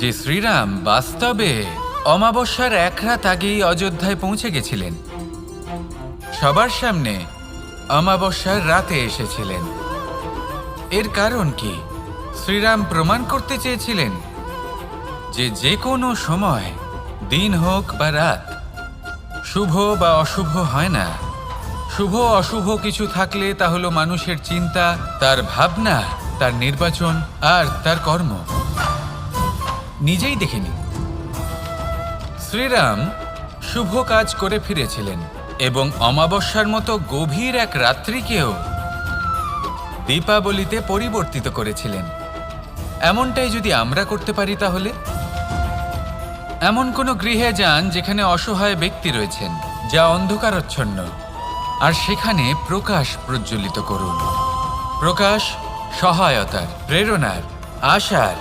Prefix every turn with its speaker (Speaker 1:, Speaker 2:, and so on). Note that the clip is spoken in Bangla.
Speaker 1: যে শ্রীরাম বাস্তবে অমাবস্যার এক রাত আগেই অযোধ্যায় পৌঁছে গেছিলেন। সবার সামনে অমাবস্যার রাতে এসেছিলেন। এর কারণ কি? শ্রীরাম প্রমাণ করতে চেয়েছিলেন যে যে কোনো সময়, দিন হোক বা রাত, শুভ বা অশুভ হয় না। শুভ অশুভ কিছু থাকলে তা হলো মানুষের চিন্তা, তার ভাবনা, তার নির্বাচন আর তার কর্ম। নিজেই দেখে নিন, শ্রীরাম শুভ কাজ করে ফিরেছিলেন এবং অমাবস্যার মতো গভীর এক রাত্রিকেও দীপাবলিতে পরিবর্তিত করেছিলেন। এমনটাই যদি আমরা করতে পারি, তাহলে এমন কোনো গৃহে যান যেখানে অসহায় ব্যক্তি রয়েছেন, যা অন্ধকারাচ্ছন্ন, আর সেখানে প্রকাশ প্রজ্বলিত করুন। প্রকাশ সহায়তার, প্রেরণার, আশার